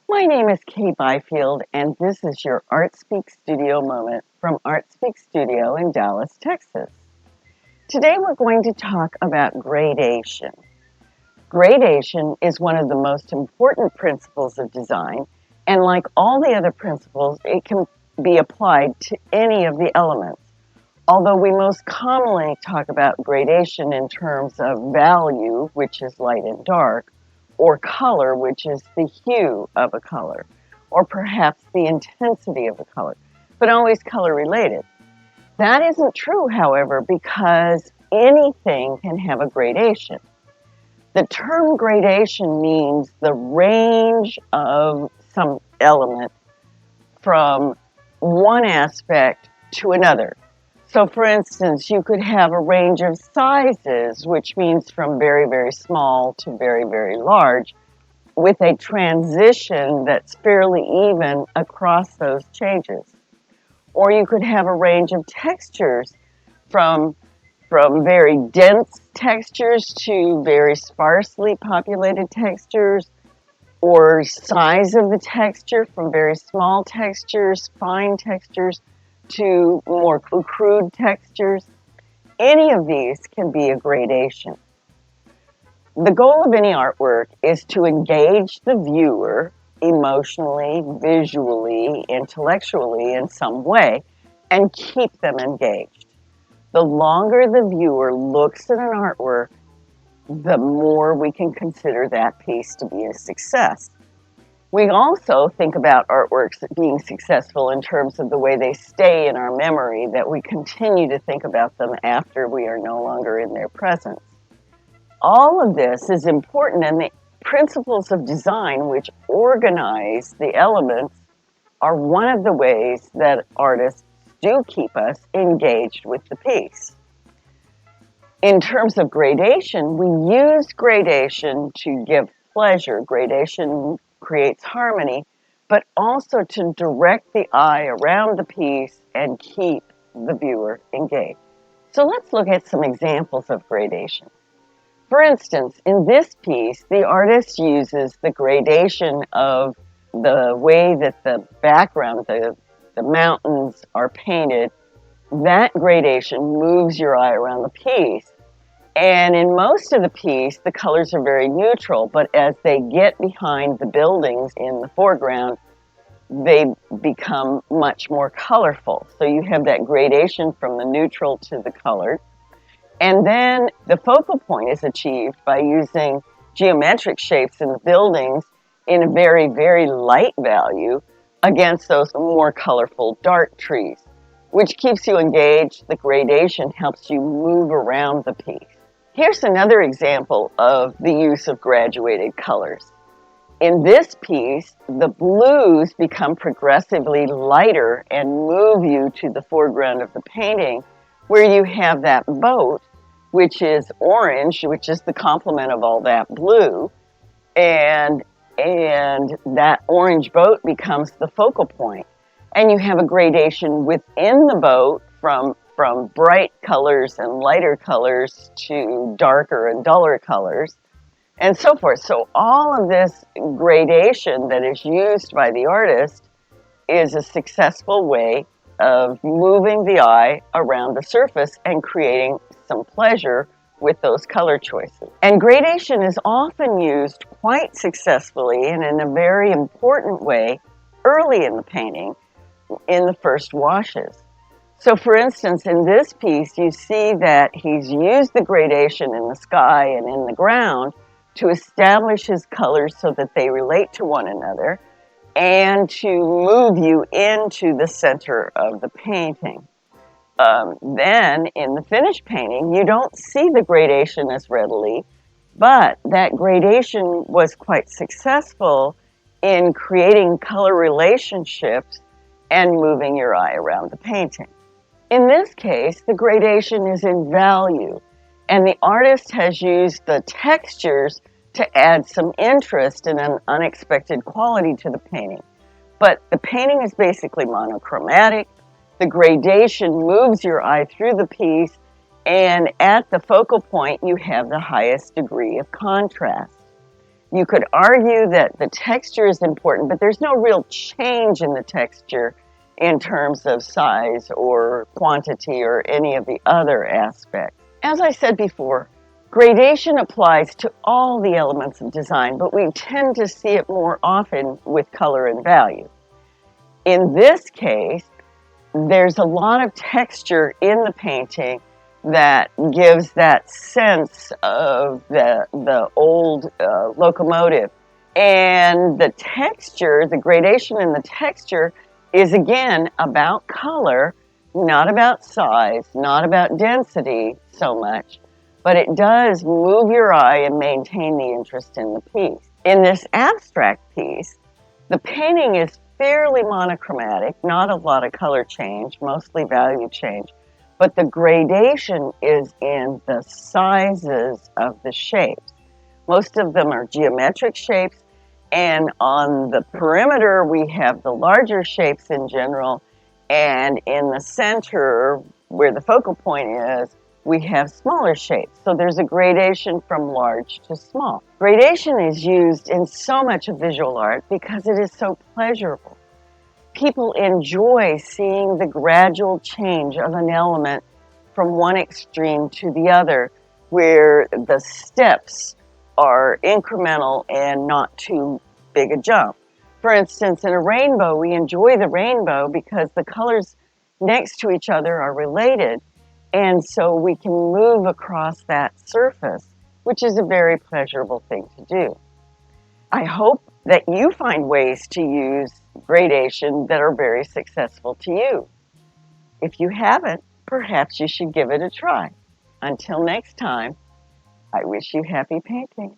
My name is Kay Byfield, and this is your ArtSpeaks Studio Moment from ArtSpeaks Studio in Dallas, Texas. Today we're going to talk about gradation. Gradation is one of the most important principles of design, and like all the other principles, it can be applied to any of the elements. Although we most commonly talk about gradation in terms of value, which is light and dark, or color, which is the hue of a color, or perhaps the intensity of a color, but always color related. That isn't true, however, because anything can have a gradation. The term gradation means the range of some element from one aspect to another. So, for instance, you could have a range of sizes, which means from very, very small to very, very large, with a transition that's fairly even across those changes. Or you could have a range of textures from, from very dense textures to very sparsely populated textures, or size of the texture from very small textures, fine textures, to more crude textures. Any of these can be a gradation. The goal of any artwork is to engage the viewer emotionally, visually, intellectually in some way and keep them engaged. The longer the viewer looks at an artwork, the more we can consider that piece to be a success. We also think about artworks being successful in terms of the way they stay in our memory, that we continue to think about them after we are no longer in their presence. All of this is important, and the principles of design, which organize the elements, are one of the ways that artists do keep us engaged with the piece. In terms of gradation, we use gradation to give pleasure. Gradation creates harmony, but also to direct the eye around the piece and keep the viewer engaged. So let's look at some examples of gradation. For instance, in this piece, the artist uses the gradation of the way that the background, the mountains are painted. That gradation moves your eye around the piece. And in most of the piece, the colors are very neutral, but as they get behind the buildings in the foreground, they become much more colorful. So you have that gradation from the neutral to the colored. And then the focal point is achieved by using geometric shapes in the buildings in a very, very light value against those more colorful dark trees, which keeps you engaged. The gradation helps you move around the piece. Here's another example of the use of graduated colors. In this piece, the blues become progressively lighter and move you to the foreground of the painting, where you have that boat, which is orange, which is the complement of all that blue, and that orange boat becomes the focal point. And you have a gradation within the boat from bright colors and lighter colors to darker and duller colors, and so forth. So all of this gradation that is used by the artist is a successful way of moving the eye around the surface and creating some pleasure with those color choices. And gradation is often used quite successfully and in a very important way early in the painting, in the first washes. So for instance, in this piece, you see that he's used the gradation in the sky and in the ground to establish his colors so that they relate to one another and to move you into the center of the painting. Then in the finished painting, you don't see the gradation as readily, but that gradation was quite successful in creating color relationships and moving your eye around the painting. In this case, the gradation is in value, and the artist has used the textures to add some interest and an unexpected quality to the painting. But the painting is basically monochromatic. The gradation moves your eye through the piece, and at the focal point, you have the highest degree of contrast. You could argue that the texture is important, but there's no real change in the texture in terms of size or quantity or any of the other aspects. As I said before, gradation applies to all the elements of design, but we tend to see it more often with color and value. In this case, there's a lot of texture in the painting that gives that sense of the old locomotive. And the texture, the gradation in the texture is again about color, not about size, not about density so much, but it does move your eye and maintain the interest in the piece. In this abstract piece, the painting is fairly monochromatic, not a lot of color change, mostly value change, but the gradation is in the sizes of the shapes. Most of them are geometric shapes, and on the perimeter we have the larger shapes in general, and in the center, where the focal point is, we have smaller shapes. So there's a gradation from large to small. Gradation is used in so much of visual art because it is so pleasurable. People enjoy seeing the gradual change of an element from one extreme to the other, where the steps are incremental and not too big a jump. For instance, in a rainbow, we enjoy the rainbow because the colors next to each other are related, and so we can move across that surface, which is a very pleasurable thing to do. I hope that you find ways to use gradation that are very successful to you. If you haven't, perhaps you should give it a try. Until next time, I wish you happy painting.